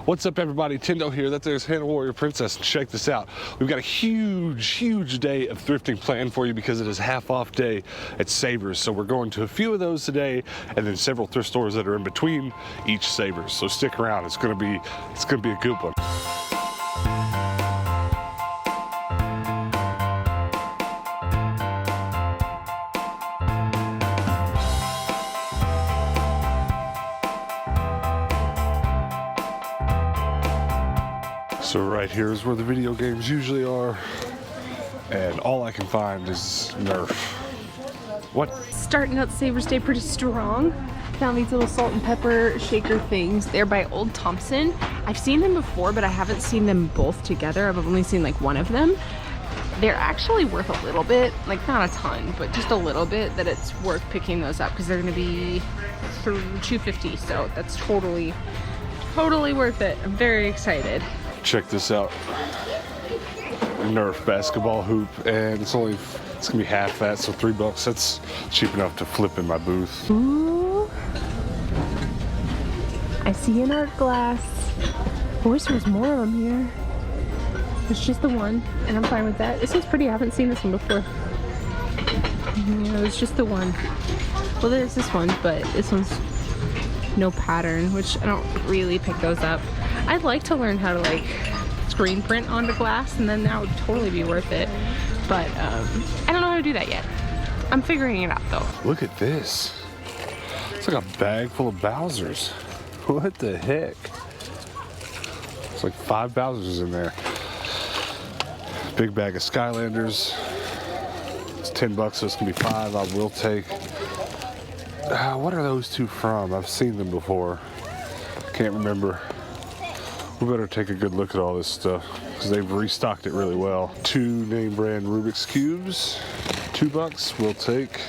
What's up, everybody? Tendo here. That there's Hannah Warrior Princess, and check this out. We've got a huge day of thrifting planned for you because it is half off day at Savers. So we're going to a few of those today, and then several thrift stores that are in between each Savers. So stick around. It's gonna be a good one. So right here is where the video games usually are, and all I can find is Nerf. What? Starting out Savers Day pretty strong. Found these little salt and pepper shaker things. They're by Old Thompson. I've seen them before, but I haven't seen them both together. I've only seen like one of them. They're actually worth a little bit, like not a ton, but just a little bit, that it's worth picking those up because they're gonna be $2.50, so that's totally worth it. I'm very excited. Check this out. Nerf basketball hoop, and it's gonna be half that, so $3. That's cheap enough to flip in my booth. Ooh. I see an art glass. I wish there was more of them here. It's just the one, and I'm fine with that. This one's pretty. I haven't seen this one before. Yeah, it's just the one. Well, there's this one, but this one's no pattern, which I don't really pick those up. I'd like to learn how to like screen print onto glass, and then that would totally be worth it. But I don't know how to do that yet. I'm figuring it out though. Look at this. It's like a bag full of Bowsers. What the heck? It's like 5 Bowsers in there. Big bag of Skylanders. It's $10, so it's gonna be 5. I will take. What are those two from? I've seen them before. Can't remember. We better take a good look at all this stuff because they've restocked it really well. 2 name brand Rubik's Cubes, $2. We'll take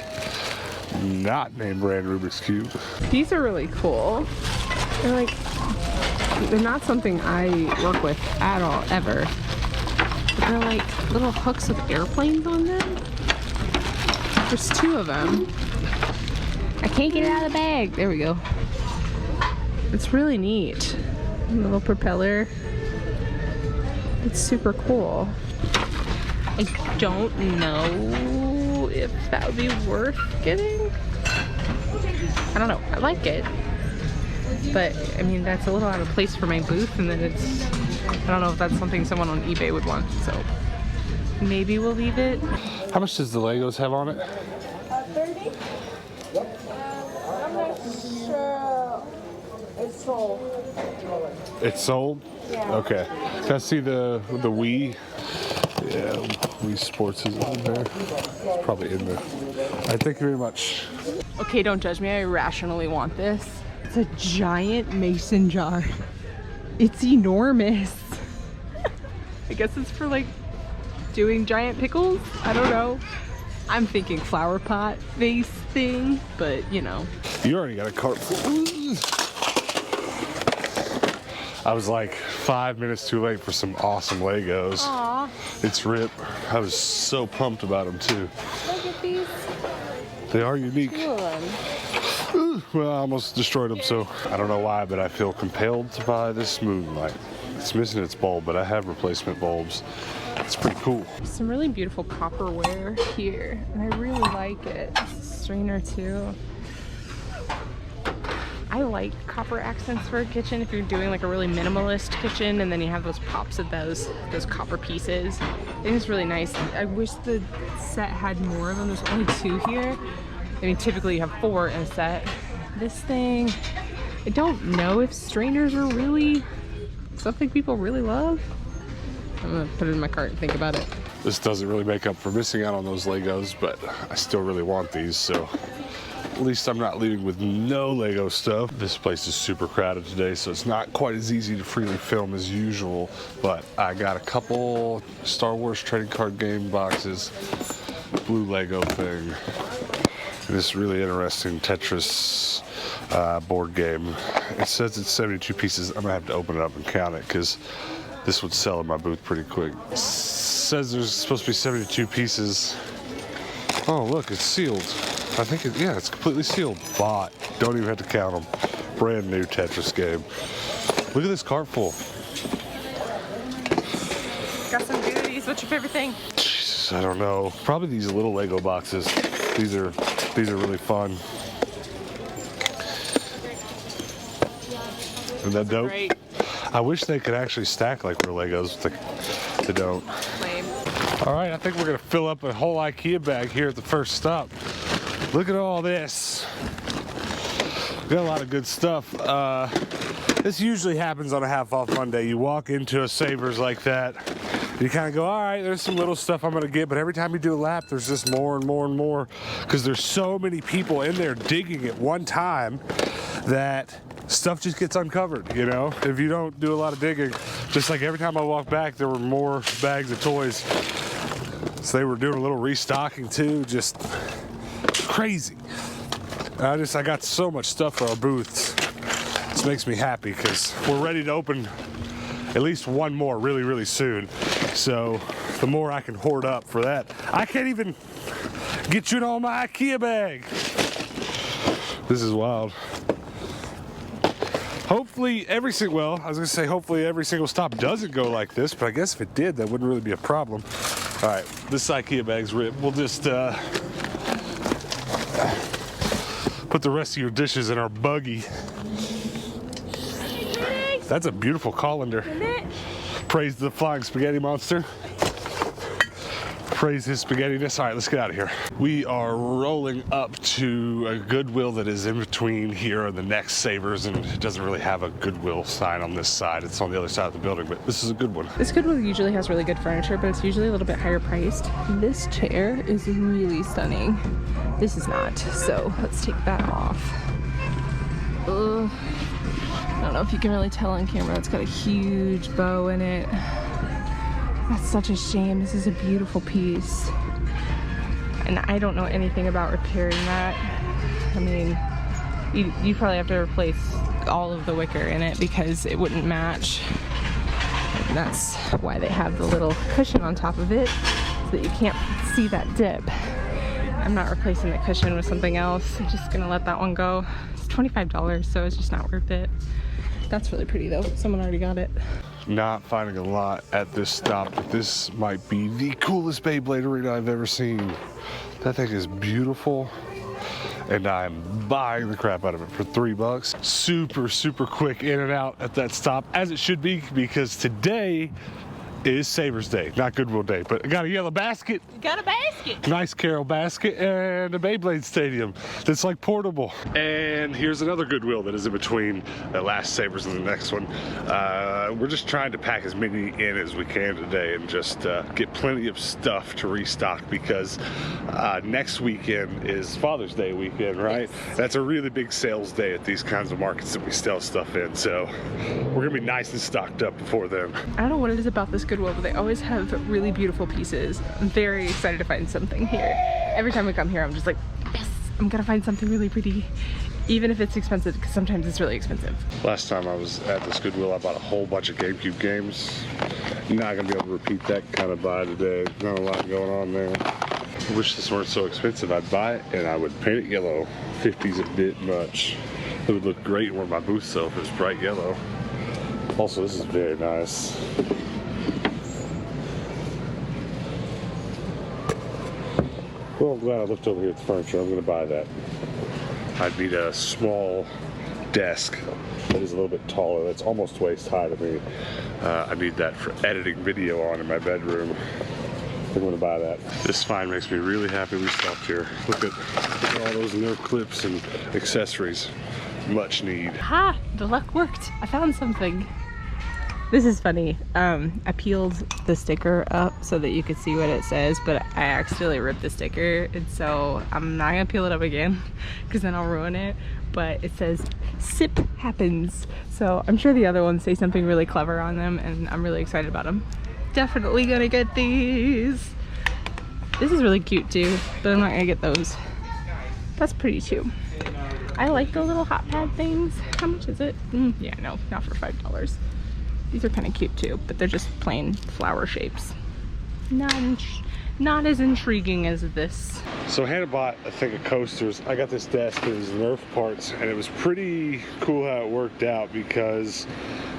not name brand Rubik's Cube. These are really cool. They're not something I work with at all, ever. But they're like little hooks with airplanes on them. There's 2 of them. I can't get it out of the bag. There we go. It's really neat. A little propeller. It's super cool. I don't know if that would be worth getting. I don't know. I like it. But, I mean, that's a little out of place for my booth, and then I don't know if that's something someone on eBay would want, so maybe we'll leave it. How much does the Legos have on it? 30. I'm not sure. It's sold. It's sold? Yeah. Okay. Can I see the Wii? Yeah, Wii Sports is in there. It's probably in there. All right, thank you very much. Okay, don't judge me. I irrationally want this. It's a giant mason jar. It's enormous. I guess it's for like doing giant pickles? I don't know. I'm thinking flower pot vase thing, but you know. You already got a cart full. I was like 5 minutes too late for some awesome Legos. Aww. It's rip. I was so pumped about them too. Look at these. They are unique. 2 of them. Well, I almost destroyed them, so I don't know why, but I feel compelled to buy this moonlight. It's missing its bulb, but I have replacement bulbs. It's pretty cool. Some really beautiful copperware here, and I really like it. It's a strainer too. I like copper accents for a kitchen if you're doing like a really minimalist kitchen, and then you have those pops of those copper pieces. I think it's really nice. I wish the set had more of them. There's only 2 here. I mean, typically you have 4 in a set. This thing, I don't know if strainers are really something people really love. I'm gonna put it in my cart and think about it. This doesn't really make up for missing out on those Legos, but I still really want these, so at least I'm not leaving with no Lego stuff. This place is super crowded today, so it's not quite as easy to freely film as usual, but I got a couple Star Wars trading card game boxes, blue Lego thing, and this really interesting Tetris board game. It says it's 72 pieces. I'm gonna have to open it up and count it because this would sell in my booth pretty quick. It says there's supposed to be 72 pieces. Oh, look, it's sealed. I think yeah, it's completely sealed. Bought. Don't even have to count them. Brand new Tetris game. Look at this cart full. Got some goodies. What's your favorite thing? Jesus, I don't know. Probably these little Lego boxes. These are really fun. Isn't that dope? Great. I wish they could actually stack like real Legos. They don't. Lame. All right, I think we're gonna fill up a whole IKEA bag here at the first stop. Look at all this. Got a lot of good stuff. This usually happens on a half off Monday. You walk into a Savers like that, you kind of go, all right, there's some little stuff I'm gonna get, but every time you do a lap, there's just more and more and more, because there's so many people in there digging at one time that stuff just gets uncovered, you know? If you don't do a lot of digging, just like every time I walked back, there were more bags of toys. So they were doing a little restocking too, just crazy. I got so much stuff for our booths. This makes me happy because we're ready to open at least one more really, really soon. So the more I can hoard up for that. I can't even get you in all my IKEA bag. This is wild. Hopefully hopefully every single stop doesn't go like this, but I guess if it did, that wouldn't really be a problem. All right, this IKEA bag's ripped. We'll just put the rest of your dishes in our buggy. That's a beautiful colander. Praise the flying spaghetti monster. Praise his spaghettiness. All right, let's get out of here. We are rolling up to a Goodwill that is in between here and the next Savers, and it doesn't really have a Goodwill sign on this side. It's on the other side of the building, but this is a good one. This Goodwill usually has really good furniture, but it's usually a little bit higher priced. This chair is really stunning. This is not, so let's take that off. Ugh. I don't know if you can really tell on camera. It's got a huge bow in it. That's such a shame. This is a beautiful piece. And I don't know anything about repairing that. I mean, you probably have to replace all of the wicker in it because it wouldn't match. And that's why they have the little cushion on top of it so that you can't see that dip. I'm not replacing the cushion with something else. I'm just gonna let that one go. It's $25, so it's just not worth it. That's really pretty though. Someone already got it. Not finding a lot at this stop, but this might be the coolest Beyblade arena I've ever seen. That thing is beautiful, and I'm buying the crap out of it for $3. Super, super quick in and out at that stop, as it should be, because today is Savers Day, not Goodwill Day. But I got a yellow basket. You got a basket. Nice Carol basket and a Beyblade stadium that's like portable. And here's another Goodwill that is in between the last Savers and the next one. We're just trying to pack as many in as we can today and just get plenty of stuff to restock, because next weekend is Father's Day weekend, right? Yes. That's a really big sales day at these kinds of markets that we sell stuff in. So we're gonna be nice and stocked up before then. I don't know what it is about this Goodwill, but they always have really beautiful pieces. I'm very excited to find something here. Every time we come here, I'm just like, yes, I'm gonna find something really pretty, even if it's expensive, because sometimes it's really expensive. Last time I was at this Goodwill, I bought a whole bunch of GameCube games. Not gonna be able to repeat that kind of buy today. Not a lot going on there. I wish this weren't so expensive. I'd buy it and I would paint it yellow. 50's a bit much. It would look great where my booth sell if it was bright yellow. Also, this is very nice. Well, I'm glad I looked over here at the furniture. I'm going to buy that. I'd need a small desk that is a little bit taller. That's almost waist high to me. I need that for editing video on in my bedroom. I'm going to buy that. This find makes me really happy we stopped here. Look at all those nerve clips and accessories. Much need. Ha! The luck worked. I found something. This is funny. I peeled the sticker up so that you could see what it says, but I accidentally ripped the sticker, and so I'm not gonna peel it up again because then I'll ruin it. But it says "Sip Happens," so I'm sure the other ones say something really clever on them, and I'm really excited about them. Definitely gonna get these. This is really cute too, but I'm not gonna get those. That's pretty too. I like the little hot pad things. How much is it? Yeah, no, not for $5. These are kind of cute too, but they're just plain flower shapes. not as intriguing as this. So Hannah bought a thing of coasters. I got this desk, it was Nerf parts, and it was pretty cool how it worked out because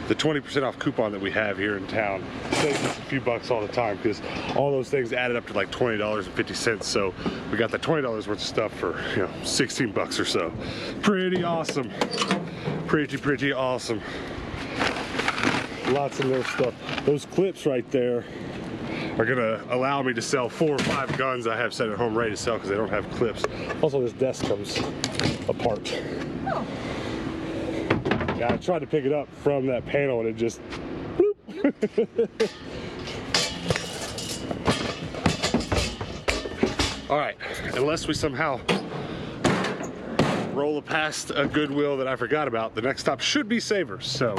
the 20% off coupon that we have here in town saves us a few bucks all the time because all those things added up to like $20.50. So we got the $20 worth of stuff for, you know, 16 bucks or so. Pretty awesome. Pretty awesome. Lots of Nerf stuff. Those clips right there are gonna allow me to sell 4 or 5 guns I have set at home ready to sell because they don't have clips. Also, this desk comes apart. Oh. Yeah, I tried to pick it up from that panel and it just bloop. All right, unless we somehow roll past a Goodwill that I forgot about, the next stop should be Savers, so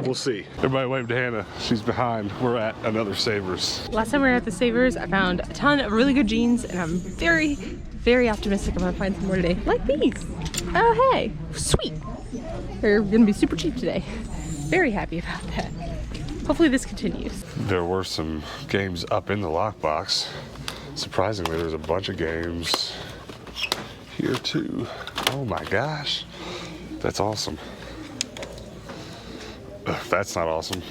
we'll see. Everybody wave to Hannah, she's behind. We're at another Savers. Last time we were at the Savers, I found a ton of really good jeans, and I'm very optimistic I'm gonna find some more today, like these. Oh hey, sweet. They're gonna be super cheap today. Very happy about that. Hopefully this continues. There were some games up in the lockbox. Surprisingly, there's a bunch of games here too. Oh my gosh, that's awesome. That's not awesome.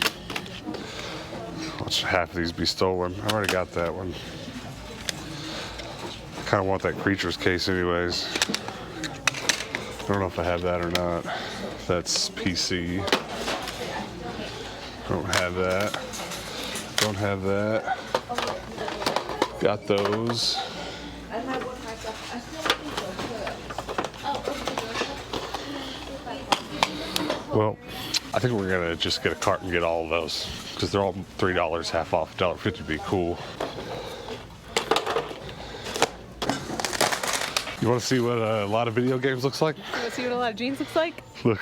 Watch half of these be stolen. I already got that one. I kind of want that Creatures case anyways. I don't know if I have that or not. That's PC. Don't have that. Don't have that. Got those. Well, I think we're gonna just get a cart and get all of those because they're all $3 half off. $1.50 would be cool. You want to see what a lot of video games looks like? You want to see what a lot of jeans looks like? Look.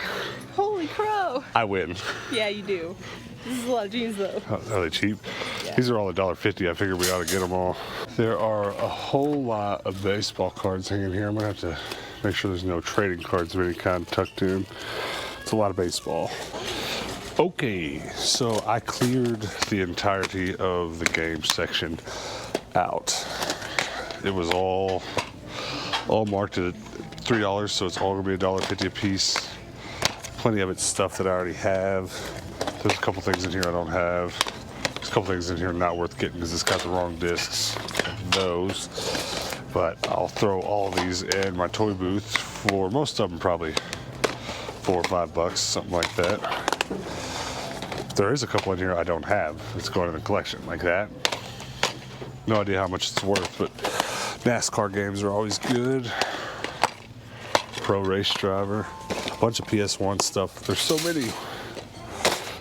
Holy crow! I win. Yeah, you do. This is a lot of jeans though. Are they cheap? Yeah. These are all $1.50. I figured we ought to get them all. There are a whole lot of baseball cards hanging here. I'm gonna have to make sure there's no trading cards of any kind tucked in. It's a lot of baseball. Okay, so I cleared the entirety of the game section out. It was all marked at $3, so it's all gonna be $1.50 a piece. Plenty of it's stuff that I already have. There's a couple things in here I don't have. There's a couple things in here not worth getting because it's got the wrong discs. Those. But I'll throw all these in my toy booth for most of them probably $4 or $5, something like that. There is a couple in here I don't have. It's going in the collection like that. No idea how much it's worth, but NASCAR games are always good. Pro Race Driver. A bunch of PS1 stuff. There's so many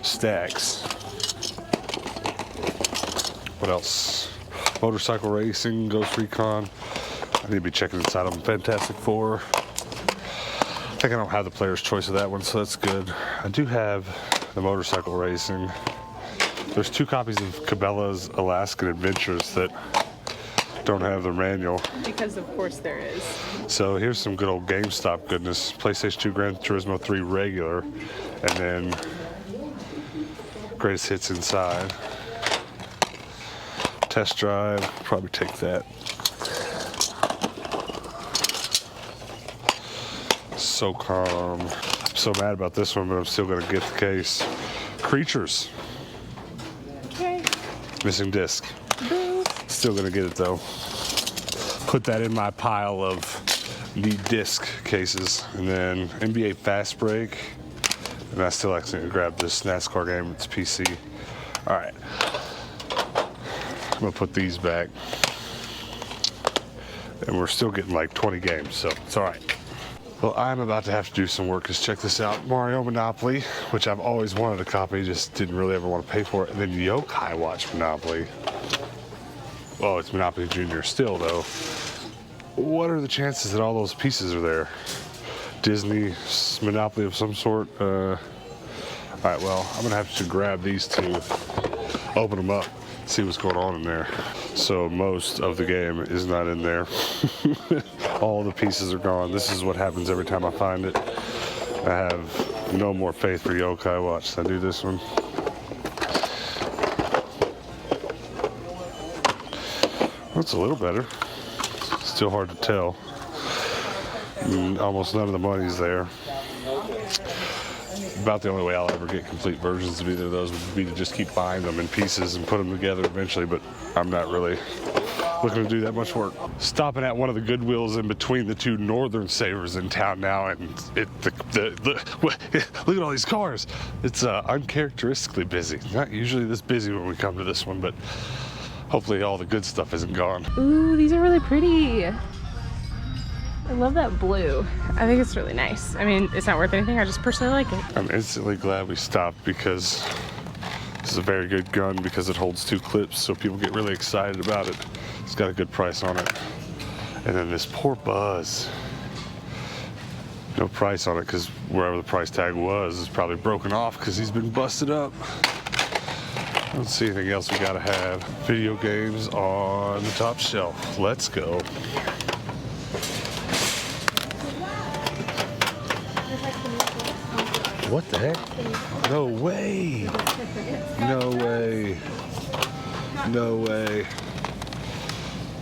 stacks. What else? Motorcycle racing, Ghost Recon. I need to be checking inside of them. Fantastic Four. I think I don't have the player's choice of that one, so that's good. I do have the motorcycle racing. There's 2 copies of Cabela's Alaskan Adventures that don't have the manual. Because of course there is. So here's some good old GameStop goodness. PlayStation 2 Gran Turismo 3 regular, and then greatest hits inside. Test drive, probably take that. So calm. I'm so mad about this one, but I'm still gonna get the case. Creatures. Okay. Missing disc. Boo. Still gonna get it though. Put that in my pile of need disc cases. And then NBA Fast Break. And I still actually grab this NASCAR game. It's PC. All right. I'm gonna put these back. And we're still getting like 20 games, so it's all right. Well, I'm about to have to do some work because check this out. Mario Monopoly, which I've always wanted a copy, just didn't really ever want to pay for it. And then Yokai Watch Monopoly. Oh, it's Monopoly Junior still though. What are the chances that all those pieces are there? Disney Monopoly of some sort? All right, well, I'm gonna have to grab these 2, open them up, see what's going on in there. So most of the game is not in there. All the pieces are gone. This is what happens every time I find it. I have no more faith for Yokai Watch than I do this one. That's a little better. Still hard to tell. Almost none of the money's there. About the only way I'll ever get complete versions of either of those would be to just keep buying them in pieces and put them together eventually, but I'm not really looking to do that much work. Stopping at one of the Goodwills in between the two northern savers in town now, and look at all these cars. It's uncharacteristically busy. Not usually this busy when we come to this one, but hopefully all the good stuff isn't gone. Ooh, these are really pretty. I love that blue. I think it's really nice. I mean, it's not worth anything. I just personally like it. I'm instantly glad we stopped because this is a very good gun because it holds 2 clips, so people get really excited about it. It's got a good price on it. And then this poor Buzz. No price on it because wherever the price tag was is probably broken off because he's been busted up. I don't see anything else we gotta have. Video games on the top shelf. Let's go. What the heck? No way. No way. No way.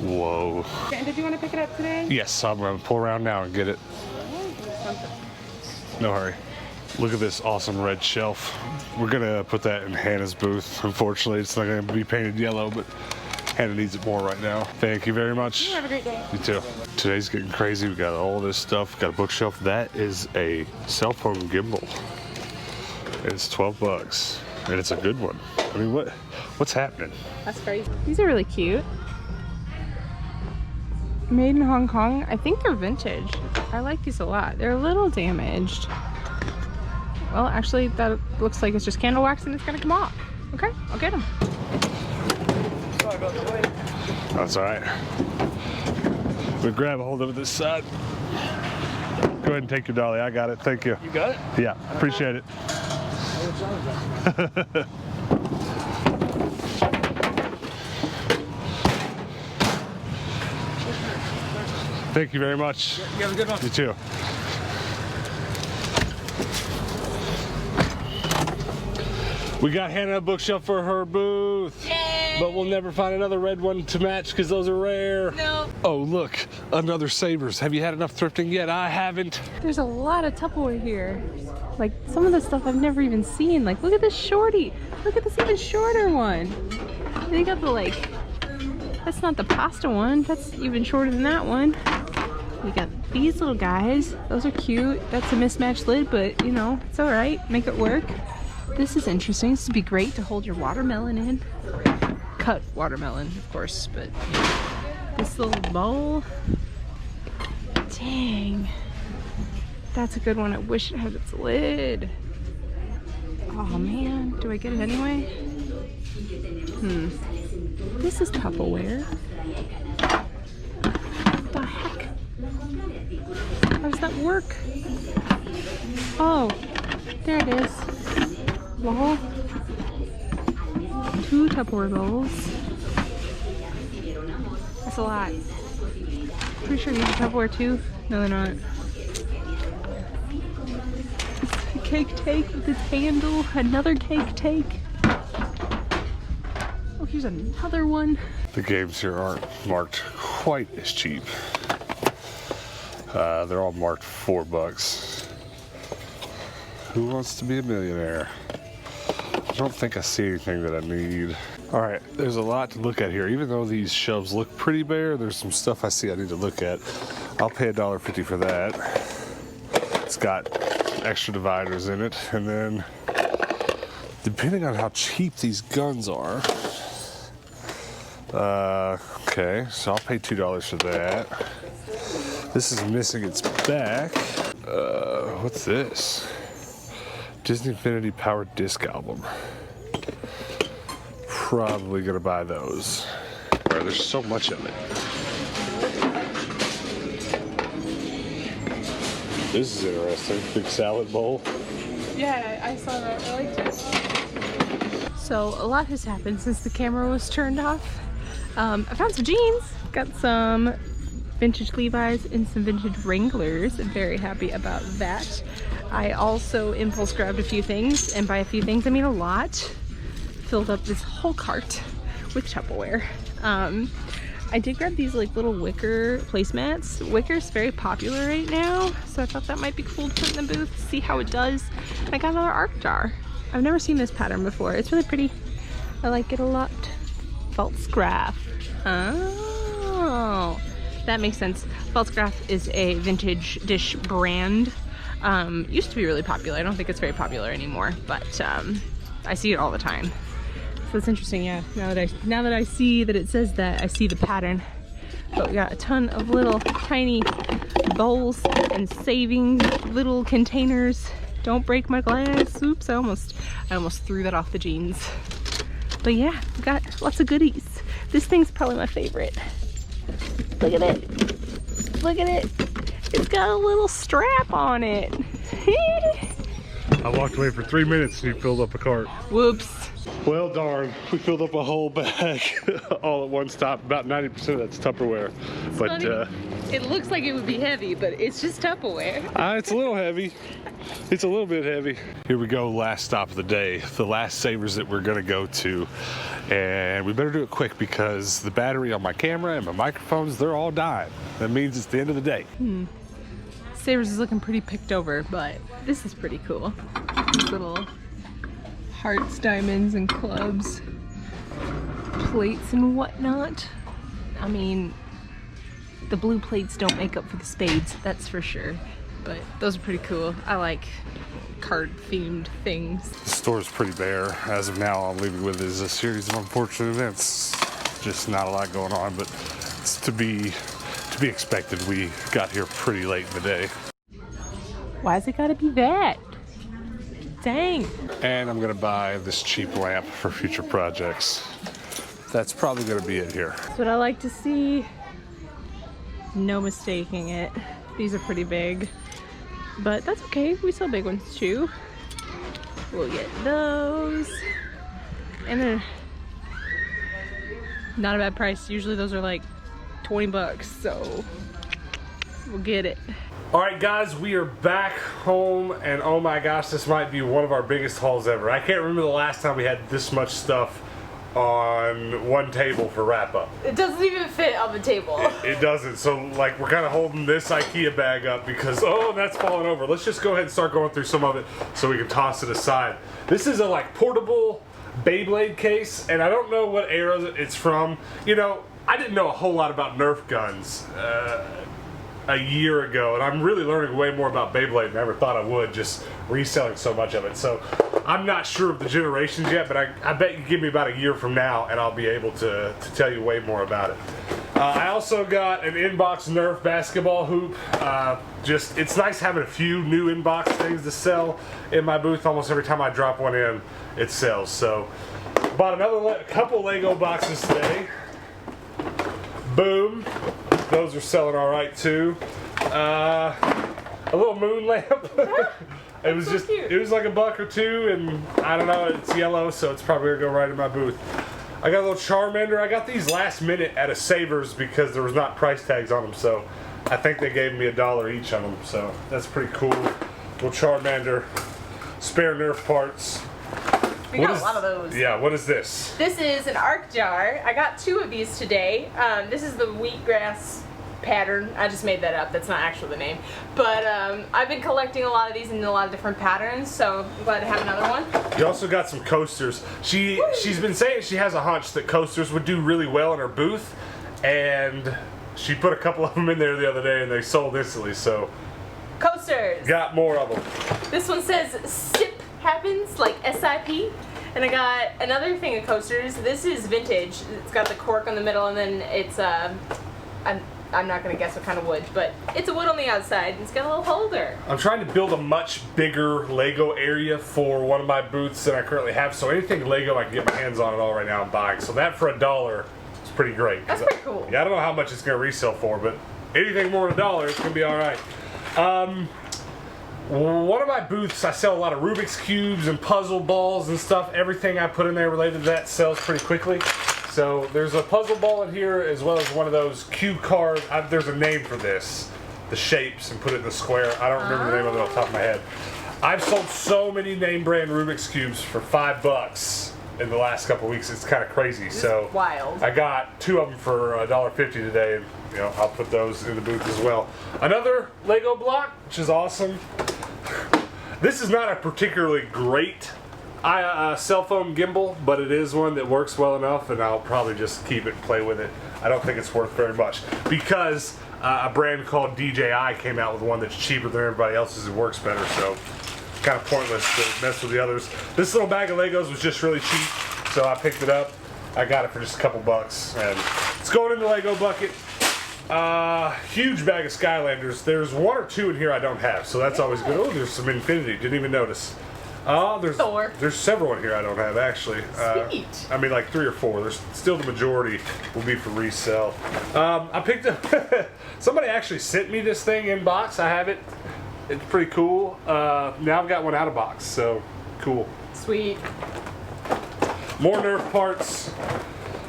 Whoa. Did you want to pick it up today? Yes, I'm gonna pull around now and get it. No hurry. Look at this awesome red shelf. We're gonna put that in Hannah's booth. Unfortunately, it's not gonna be painted yellow, but Hannah needs it more right now. Thank you very much. Have a great day. You too. Today's getting crazy. We got all this stuff. Got a bookshelf. That is a cell phone gimbal. It's 12 bucks, and it's a good one. I mean, what's happening? That's crazy. These are really cute. Made in Hong Kong. I think they're vintage. I like these a lot. They're a little damaged. Well, actually, that looks like it's just candle wax and it's gonna come off. Okay, I'll get them. Sorry about the wait. That's all right. We'll grab a hold of it this side. Go ahead and take your dolly. I got it. Thank you. You got it? Yeah, appreciate it. Thank you very much. You have a good one. You too. We got Hannah a bookshelf for her booth. Yay! But we'll never find another red one to match because those are rare. No. Oh, look, another Savers. Have you had enough thrifting yet? I haven't. There's a lot of Tupperware here. Like some of the stuff I've never even seen. Like look at this shorty. Look at this even shorter one. They got the like, that's not the pasta one. That's even shorter than that one. We got these little guys. Those are cute. That's a mismatched lid, but you know, it's all right. Make it work. This is interesting. This would be great to hold your watermelon in. Cut watermelon, of course, but this little bowl. Dang. That's a good one. I wish it had its lid. Oh man, do I get it anyway? This is Tupperware. What the heck? How does that work? Oh, there it is. Lol. 2 Tupperware bowls. That's a lot. Pretty sure these are Tupperware too. No, they're not. It's a cake take with its handle. Another cake take. Oh, here's another one. The games here aren't marked quite as cheap. They're all marked 4 bucks. Who wants to be a millionaire? I don't think I see anything that I need. All right, there's a lot to look at here. Even though these shelves look pretty bare, there's some stuff I see I need to look at. I'll pay $1.50 for that. It's got extra dividers in it. And then, depending on how cheap these guns are, okay, so I'll pay $2 for that. This is missing its back. What's this? Disney Infinity Power Disc Album. Probably gonna buy those. All right, there's so much of it. This is interesting. Big salad bowl. Yeah, I saw that. I liked it. So a lot has happened since the camera was turned off. I found some jeans. Got some vintage Levi's and some vintage Wranglers. I'm very happy about that. I also impulse grabbed a few things, and by a few things I mean a lot. Filled up this whole cart with Tupperware. I did grab these like little wicker placemats. Wicker's very popular right now, so I thought that might be cool to put in the booth, see how it does. I got another arc jar. I've never seen this pattern before. It's really pretty. I like it a lot. Falstaff. Oh, that makes sense. Falstaff is a vintage dish brand. Used to be really popular. I don't think it's very popular anymore, but I see it all the time. So it's interesting, yeah. Now that I see that it says that, I see the pattern. But we got a ton of little tiny bowls and saving little containers. Don't break my glass. Oops, I almost threw that off the jeans. But yeah, we got lots of goodies. This thing's probably my favorite. Look at it. Look at it. It's got a little strap on it. I walked away for 3 minutes and you filled up a cart. Whoops. Well, darn, we filled up a whole bag all at one stop. About 90% of that's Tupperware. But it looks like it would be heavy, but it's just Tupperware. It's a little heavy. It's a little bit heavy. Here we go, last stop of the day. The last Savers that we're gonna go to. And we better do it quick because the battery on my camera and my microphones, they're all dying. That means it's the end of the day. Savers is looking pretty picked over, but this is pretty cool. These little hearts, diamonds, and clubs, plates and whatnot. I mean, the blue plates don't make up for the spades, that's for sure. But those are pretty cool. I like card-themed things. The store's pretty bare. As of now, all I'm leaving with is a series of unfortunate events. Just not a lot going on, but it's to be expected. We got here pretty late in the day. Why's it gotta be that? Dang. And I'm gonna buy this cheap lamp for future projects. That's probably gonna be it here. That's what I like to see. No mistaking it. These are pretty big, but that's okay. We sell big ones too. We'll get those. And they're not a bad price. Usually those are like 20 bucks, so we'll get it. All right, guys, we are back home, and oh my gosh, this might be one of our biggest hauls ever. I can't remember the last time we had this much stuff on one table for wrap up. It doesn't even fit on the table. It doesn't, so like we're kind of holding this IKEA bag up because, oh, that's falling over. Let's just go ahead and start going through some of it so we can toss it aside. This is a like portable Beyblade case, and I don't know what era it's from. You know, I didn't know a whole lot about Nerf guns a year ago, and I'm really learning way more about Beyblade than I ever thought I would, just reselling so much of it. So I'm not sure of the generations yet, but I bet you give me about a year from now and I'll be able to tell you way more about it. I also got an inbox Nerf basketball hoop. It's nice having a few new inbox things to sell in my booth. Almost every time I drop one in, it sells. So bought another couple Lego boxes today. Boom. Those are selling all right too. A little moon lamp. It was just, it was like $1 or $2, and I don't know, it's yellow, so it's probably gonna go right in my booth. I got a little Charmander. I got these last minute at a Savers because there was not price tags on them, so I think they gave me $1 each on them, so that's pretty cool. Little Charmander, spare Nerf parts. We got a lot of those. Yeah, what is this? This is an arc jar. I got 2 of these today. This is the wheatgrass pattern. I just made that up. That's not actually the name. But I've been collecting a lot of these in a lot of different patterns, so I'm glad to have another one. You also got some coasters. She's been saying she has a hunch that coasters would do really well in her booth, and she put a couple of them in there the other day and they sold instantly, so. Coasters. Got more of them. This one says SIP happens, like SIP. And I got another thing of coasters. This is vintage. It's got the cork on the middle, and then it's I'm not gonna guess what kind of wood, but it's a wood on the outside. It's got a little holder. I'm trying to build a much bigger Lego area for one of my booths than I currently have. So anything Lego I can get my hands on it all right now I'm buying. So that for $1 is pretty great. That's pretty cool. Yeah, I don't know how much it's gonna resell for, but anything more than $1, it's gonna be all right. One of my booths, I sell a lot of Rubik's Cubes and puzzle balls and stuff. Everything I put in there related to that sells pretty quickly. So there's a puzzle ball in here as well as one of those cube cards. There's a name for this. The shapes and put it in the square. I don't remember the name of it off the top of my head. I've sold so many name brand Rubik's Cubes for $5 in the last couple weeks. It's kind of crazy. So wild. I got 2 of them for $1.50 today, and you know I'll put those in the booth as well. Another Lego block, which is awesome. This is not a particularly great cell phone gimbal, but it is one that works well enough, and I'll probably just keep it and play with it. I don't think it's worth very much because a brand called DJI came out with one that's cheaper than everybody else's and works better, so kind of pointless to mess with the others. This little bag of Legos was just really cheap, so I picked it up. I got it for just a couple bucks, and it's going in the Lego bucket. Huge bag of Skylanders. There's 1 or 2 in here I don't have, so that's always good. Oh, there's some Infinity. Didn't even notice. There's several in here I don't have, actually. Sweet. I mean, like 3 or 4. There's still the majority will be for resale. I picked up. Somebody actually sent me this thing in box. I have it. It's pretty cool. Now I've got one out of box, so cool. Sweet. More Nerf parts.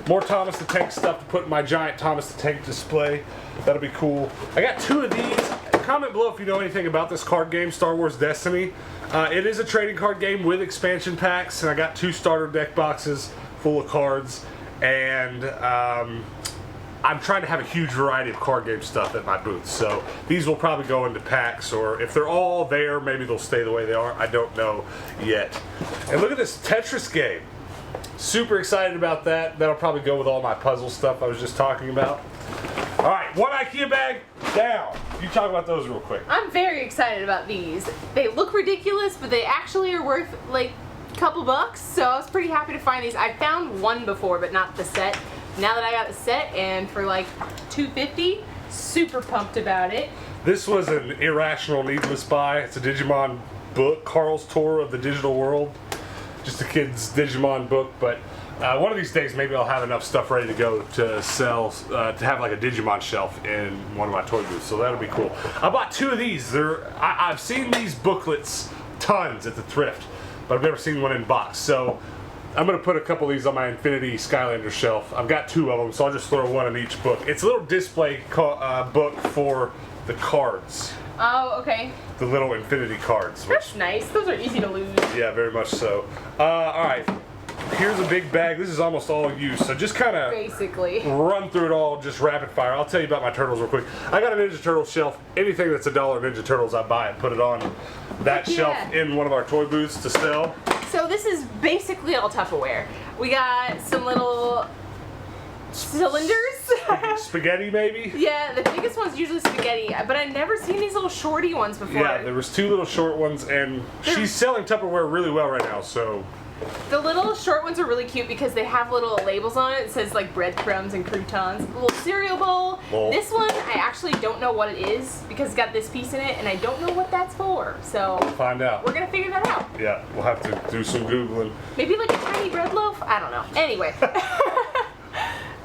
More Thomas the Tank stuff to put in my giant Thomas the Tank display. That'll be cool. I got 2 of these. Comment below if you know anything about this card game, Star Wars Destiny. It is a trading card game with expansion packs, and I got 2 starter deck boxes full of cards. And I'm trying to have a huge variety of card game stuff at my booth. So these will probably go into packs, or if they're all there, maybe they'll stay the way they are. I don't know yet. And look at this Tetris game. Super excited about that. That'll probably go with all my puzzle stuff I was just talking about. All right, 1 IKEA bag down. You talk about those real quick. I'm very excited about these. They look ridiculous, but they actually are worth like a couple bucks, so I was pretty happy to find these. I found one before, but not the set. Now that I got the set, and for like $2.50, super pumped about it. This was an irrational, needless buy. It's a Digimon book, Carl's Tour of the Digital World. Just a kid's Digimon book, but one of these days maybe I'll have enough stuff ready to go to sell, to have like a Digimon shelf in one of my toy booths, so that'll be cool. I bought 2 of these. I've seen these booklets tons at the Thrift, but I've never seen one in box, so I'm going to put a couple of these on my Infinity Skylander shelf. I've got 2 of them, so I'll just throw 1 in each book. It's a little display book for the cards. Oh, okay. The little Infinity cards. That's nice. Those are easy to lose. Yeah, very much so. Alright, here's a big bag. This is almost all used, so just kind of basically run through it all, just rapid fire. I'll tell you about my turtles real quick. I got a Ninja Turtle shelf. Anything that's $1 Ninja Turtles, I buy it, put it on that shelf in one of our toy booths to sell. So this is basically all Tupperware. We got some little cylinders. Spaghetti, maybe? Yeah, the biggest one's usually spaghetti, but I've never seen these little shorty ones before. Yeah, there was 2 little short ones, and she's selling Tupperware really well right now, so. The little short ones are really cute because they have little labels on it. It says like breadcrumbs and croutons. A little cereal bowl. This one, I actually don't know what it is because it's got this piece in it, and I don't know what that's for. So find out. We're gonna figure that out. Yeah, we'll have to do some Googling. Maybe like a tiny bread loaf? I don't know. Anyway.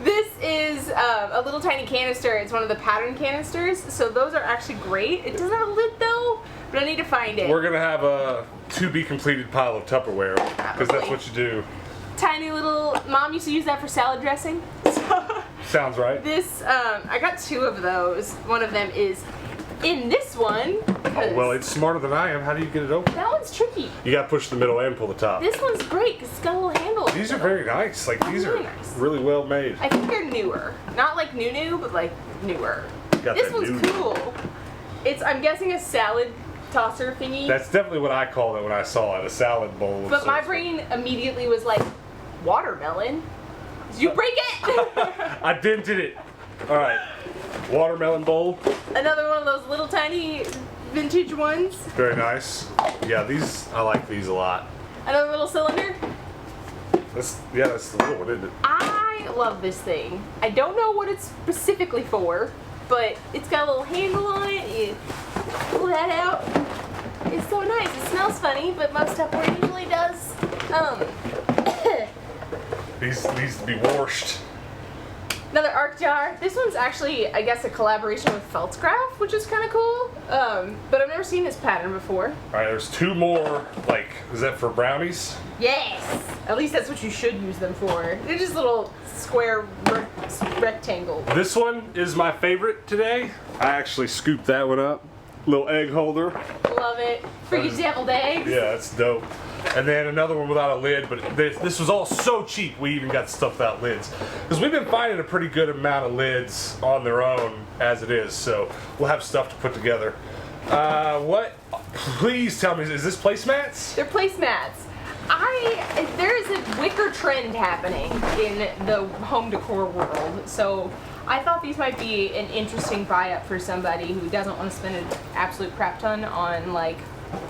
This is a little tiny canister. It's one of the pattern canisters, so those are actually great. It doesn't have a lid though, but I need to find it. We're gonna have a to-be-completed pile of Tupperware, because that's what you do. Tiny little, Mom used to use that for salad dressing. So sounds right. This, I got 2 of those. One of them is in this one. Oh, well, it's smarter than I am. How do you get it open? That one's tricky. You gotta push the middle and pull the top. This one's great because it's got a little handle. These are very nice. Like, these really are nice. really well made. I think they're newer. Not like new, but like newer. Got This that one's new- cool. It's, I'm guessing, a salad tosser thingy. That's definitely what I called it when I saw it, a salad bowl. But my brain immediately was like, watermelon? Did you break it? I dented it. All right, watermelon bowl. Another one of those little tiny vintage ones. Very nice. Yeah, these, I like these a lot. Another little cylinder. That's the little one, isn't it? I love this thing. I don't know what it's specifically for, but it's got a little handle on it. You pull that out. It's so nice. It smells funny, but most Tupperware usually does. These needs to be washed. Another arc jar. This one's actually, I guess, a collaboration with Feltzcraft, which is kind of cool. But I've never seen this pattern before. All right, there's 2 more. Like, is that for brownies? Yes! At least that's what you should use them for. They're just little square rectangles. This one is my favorite today. I actually scooped that one up. Little egg holder. Love it. For your deviled eggs. Yeah, that's dope. and then another one without a lid, but this was all so cheap we even got stuff without lids. Because we've been finding a pretty good amount of lids on their own as it is, so we'll have stuff to put together. Please tell me, is this placemats? They're placemats. There is a wicker trend happening in the home decor world, so I thought these might be an interesting buy-up for somebody who doesn't want to spend an absolute crap ton on like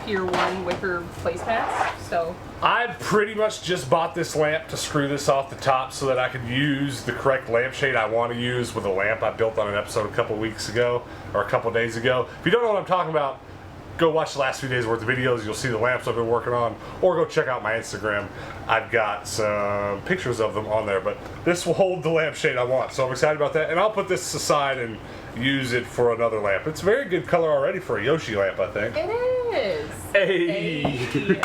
Pier 1 wicker placemats. So I pretty much just bought this lamp to screw this off the top so that I could use the correct lampshade I want to use with a lamp I built on an episode a couple weeks ago, or a couple days ago. If you don't know what I'm talking about, go watch the last few days worth of videos. You'll see the lamps I've been working on, or go check out my Instagram. I've got some pictures of them on there, but this will hold the lampshade I want, so I'm excited about that. And I'll put this aside and use it for another lamp. It's a very good color already for a Yoshi lamp, I think. it is. Hey!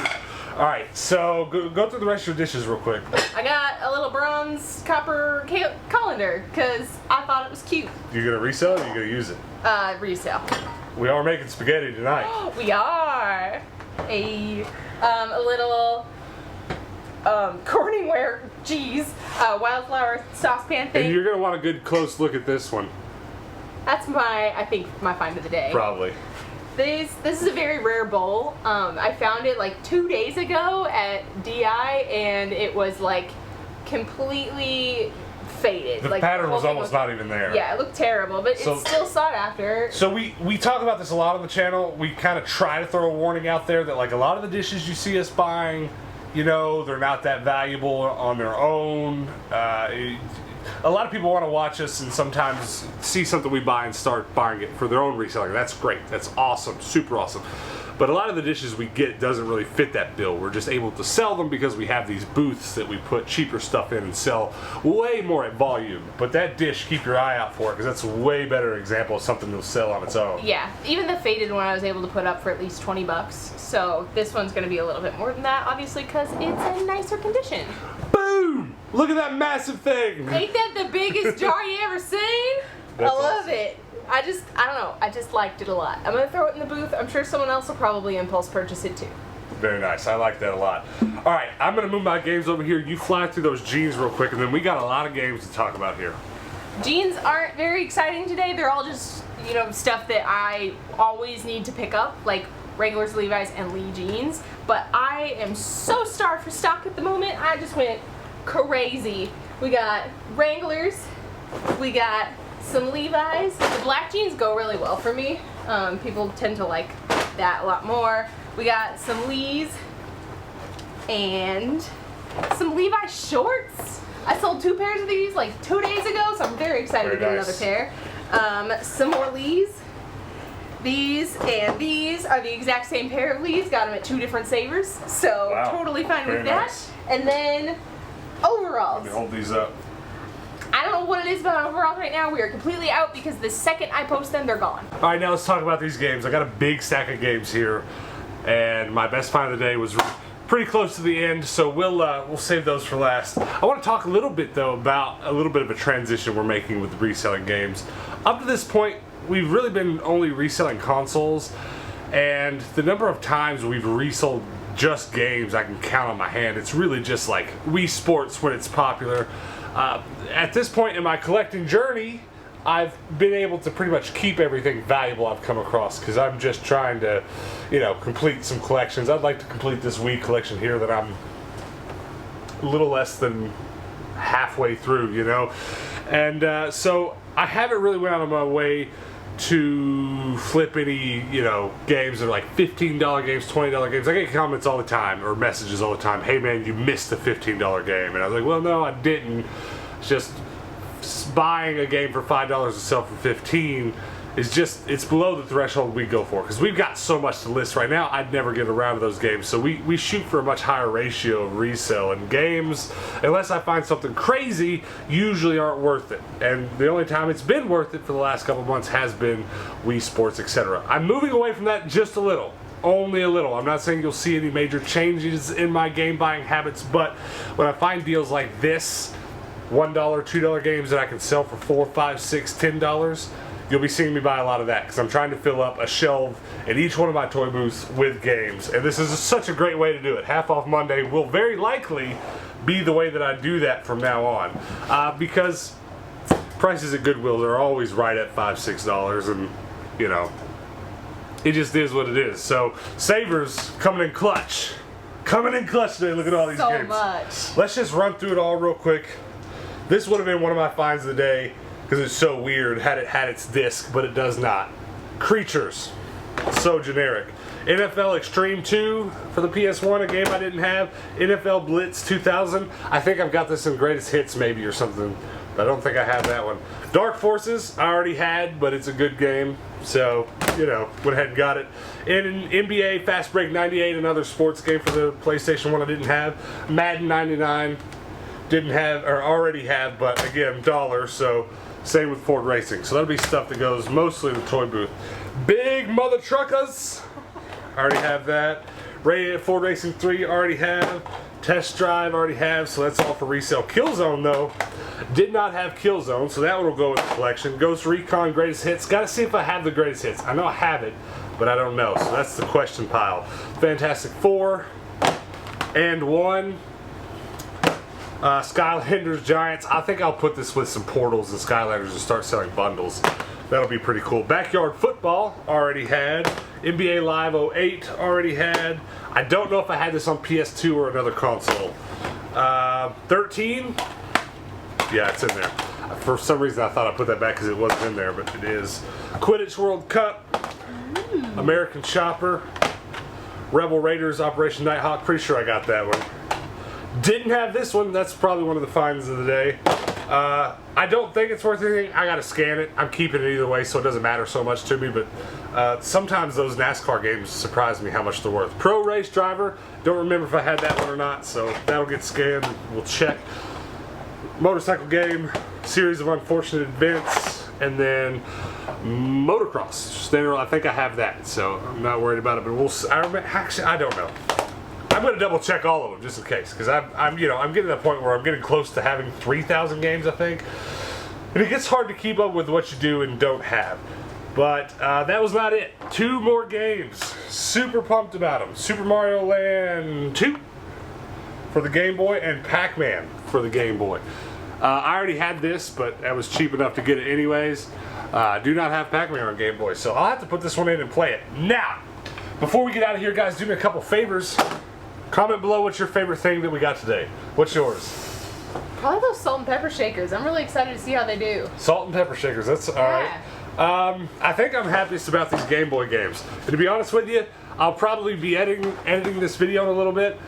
All right, so go through the rest of your dishes real quick. I got a little bronze copper colander because I thought it was cute. You gonna resell it or you gonna use it? Resale. We are making spaghetti tonight. We are. A little Corningware, wildflower saucepan thing. And you're gonna want a good close look at this one. That's I think my find of the day. Probably. This is a very rare bowl. I found it like 2 days ago at DI, and it was like completely faded. The like, pattern was whole thing almost not even there. Yeah, it looked terrible, but So- it's still sought after. So we talk about this a lot on the channel. We kind of try to throw a warning out there that like a lot of the dishes you see us buying, you know, they're not that valuable on their own. A lot of people want to watch us and sometimes see something we buy and start buying it for their own reselling. That's great. That's awesome. Super awesome. But a lot of the dishes we get doesn't really fit that bill. We're just able to sell them because we have these booths that we put cheaper stuff in and sell way more at volume. But that dish, keep your eye out for it because that's a way better example of something that'll sell on its own. Yeah, even the faded one I was able to put up for at least $20. So this one's going to be a little bit more than that, obviously, because it's in nicer condition. Boom! Look at that massive thing! Ain't that the biggest jar you ever seen? That's I love awesome. it. I don't know, I just liked it a lot. I'm gonna throw it in the booth. I'm sure someone else will probably impulse purchase it too. Very nice. I like that a lot. All right, I'm going to move my games over here. You fly through those jeans real quick, and then we got a lot of games to talk about here. Jeans aren't very exciting today. They're all just, stuff that I always need to pick up, like Wranglers, Levi's, and Lee jeans. But I am so starved for stock at the moment. I just went crazy. We got Wranglers. We got some Levi's. The black jeans go really well for me. People tend to like that a lot more. We got some Lee's and some Levi shorts. I sold 2 pairs of these like 2 days ago, so I'm very excited to get Very another nice. pair. Some more Lee's. These and these are the exact same pair of Lee's. Got them at 2 different savers, so Wow. totally fine Very with that. nice. And then overalls. Let me hold these up. I don't know what it is about overalls right now. We are completely out because the second I post them, they're gone. All right, now let's talk about these games. I got a big stack of games here, and my best find of the day was pretty close to the end, so we'll save those for last. I want to talk a little bit though about a little bit of a transition we're making with reselling games. Up to this point, we've really been only reselling consoles, and the number of times we've resold just games I can count on my hand. It's really just like Wii Sports when it's popular. At this point in my collecting journey, I've been able to pretty much keep everything valuable I've come across because I'm just trying to, complete some collections. I'd like to complete this Wii collection here that I'm a little less than halfway through, And so I haven't really went out of my way to flip any, games that are like $15 games, $20 games. I get comments all the time or messages all the time. Hey man, you missed the $15 game. And I was like, well, no, I didn't. It's just buying a game for $5 to sell for $15 is it's below the threshold we go for. Because we've got so much to list right now, I'd never get around to those games. So we shoot for a much higher ratio of resale. And games, unless I find something crazy, usually aren't worth it. And the only time it's been worth it for the last couple months has been Wii Sports, etc. I'm moving away from that just a little. Only a little. I'm not saying you'll see any major changes in my game buying habits, but when I find deals like this, $1, $2 games that I can sell for $4, $5, $6, $10, you'll be seeing me buy a lot of that because I'm trying to fill up a shelf in each one of my toy booths with games. And this is such a great way to do it. Half off Monday will very likely be the way that I do that from now on. Because prices at Goodwill are always right at $5, $6, and you know, it just is what it is. So savers coming in clutch. Coming in clutch today. Look at all these games. So much. Let's just run through it all real quick. This would have been one of my finds of the day because it's so weird. Had it had its disc, but it does not. Creatures. So generic. NFL Extreme 2 for the PS1, a game I didn't have. NFL Blitz 2000. I think I've got this in Greatest Hits maybe or something. I don't think I have that one. Dark Forces, I already had, but it's a good game. So, you know, went ahead and got it. And an NBA Fast Break 98, another sports game for the PlayStation 1 I didn't have. Madden 99, didn't have, or already have, but again, $1, so same with Ford Racing. So that'll be stuff that goes mostly in the toy booth. Big Mother Truckers, already have that. Ford Racing 3, already have. Test Drive, already have, so that's all for resale. Killzone, though, did not have Killzone, so that one will go in the collection. Ghost Recon Greatest Hits. Gotta see if I have the Greatest Hits. I know I have it, but I don't know, so that's the question pile. Fantastic Four and 1. Skylanders Giants. I think I'll put this with some Portals and Skylanders and start selling bundles. That'll be pretty cool. Backyard Football, already had. NBA Live 08, already had. I don't know if I had this on PS2 or another console. 13, yeah, it's in there. For some reason I thought I put that back because it wasn't in there, but it is. Quidditch World Cup, American Chopper, Rebel Raiders, Operation Nighthawk. Pretty sure I got that one. Didn't have this one. That's probably one of the finds of the day. I don't think it's worth anything. I gotta scan it. I'm keeping it either way, so it doesn't matter so much to me, but sometimes those NASCAR games surprise me how much they're worth. Pro Race Driver, don't remember if I had that one or not, so that'll get scanned. We'll check. Motorcycle game, Series of Unfortunate Events, and then Motocross. I think I have that, so I'm not worried about it, but actually, I don't know. I'm going to double check all of them just in case, because I'm getting to the point where I'm getting close to having 3,000 games, I think, and it gets hard to keep up with what you do and don't have. But that was not it. 2 more games. Super pumped about them. Super Mario Land 2 for the Game Boy and Pac-Man for the Game Boy. I already had this, but I was cheap enough to get it anyways. Do not have Pac-Man on Game Boy, so I'll have to put this one in and play it. Now, before we get out of here, guys, do me a couple favors. Comment below what's your favorite thing that we got today. What's yours? Probably those salt and pepper shakers. I'm really excited to see how they do. Salt and pepper shakers, that's alright. I think I'm happiest about these Game Boy games. And to be honest with you, I'll probably be editing this video in a little bit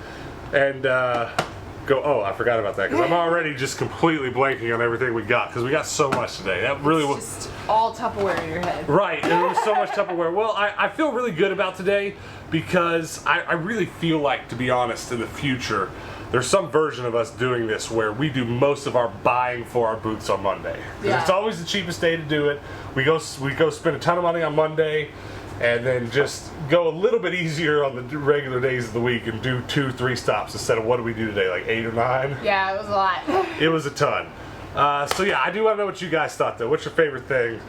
and go, oh, I forgot about that, because I'm already just completely blanking on everything we got, because we got so much today. That really was just all Tupperware in your head. Right, and there was so much Tupperware. Well, I feel really good about today because I really feel like, to be honest, in the future, there's some version of us doing this where we do most of our buying for our booths on Monday. Because it's always the cheapest day to do it. We go spend a ton of money on Monday, and then just go a little bit easier on the regular days of the week and do 2-3 stops instead of, what do we do today, like 8 or 9? Yeah, it was a lot. It was a ton. So yeah, I do want to know what you guys thought though. What's your favorite thing?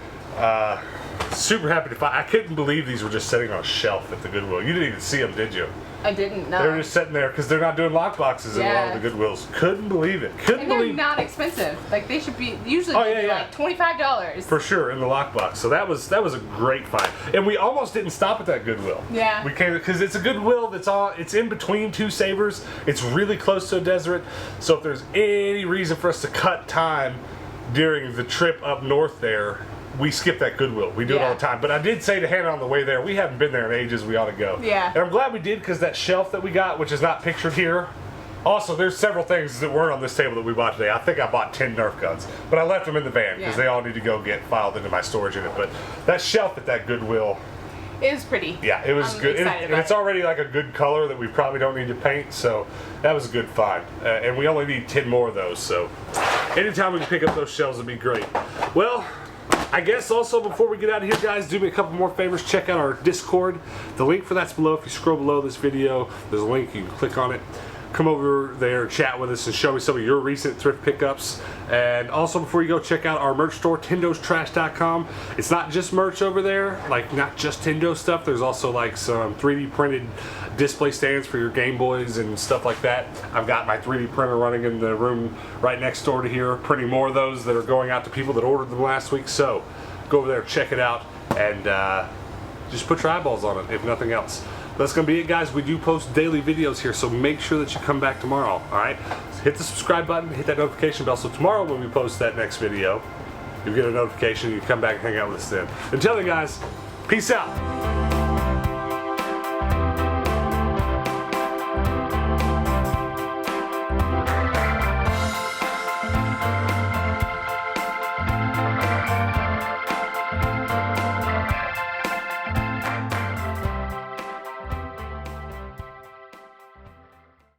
Super happy to find. I couldn't believe these were just sitting on a shelf at the Goodwill. You didn't even see them, did you? I didn't know. They were just sitting there because they're not doing lock boxes in a lot of the Goodwills. Couldn't believe it. And they're not expensive. Like, they should be usually like $25 for sure in the lockbox. So that was a great find. And we almost didn't stop at that Goodwill. Yeah. We came because it's a Goodwill it's in between 2 savers. It's really close to a desert. So if there's any reason for us to cut time during the trip up north there, we skip that Goodwill. We do it all the time. But I did say to Hannah on the way there, we haven't been there in ages, we ought to go. Yeah. And I'm glad we did, because that shelf that we got, which is not pictured here, also, there's several things that weren't on this table that we bought today. I think I bought 10 Nerf guns, but I left them in the van because they all need to go get filed into my storage unit. But that shelf at that Goodwill, it was pretty. Yeah, it was good. And it's already like a good color that we probably don't need to paint, so that was a good find. And we only need 10 more of those, so anytime we can pick up those shelves would be great. Well, I guess also before we get out of here, guys, do me a couple more favors. Check out our Discord. The link for that's below. If you scroll below this video, there's a link. You can click on it. come over there and chat with us and show me some of your recent thrift pickups. And also, before you go, check out our merch store, Tendo'sTrash.com. It's not just merch over there, like not just Tendo stuff. There's also like some 3D printed display stands for your Game Boys and stuff like that. I've got my 3D printer running in the room right next door to here, printing more of those that are going out to people that ordered them last week. So go over there, check it out, and just put your eyeballs on it, if nothing else. That's going to be it, guys. We do post daily videos here, so make sure that you come back tomorrow, all right? Hit the subscribe button, hit that notification bell, so tomorrow when we post that next video, you get a notification, you come back and hang out with us then. Until then, guys, peace out.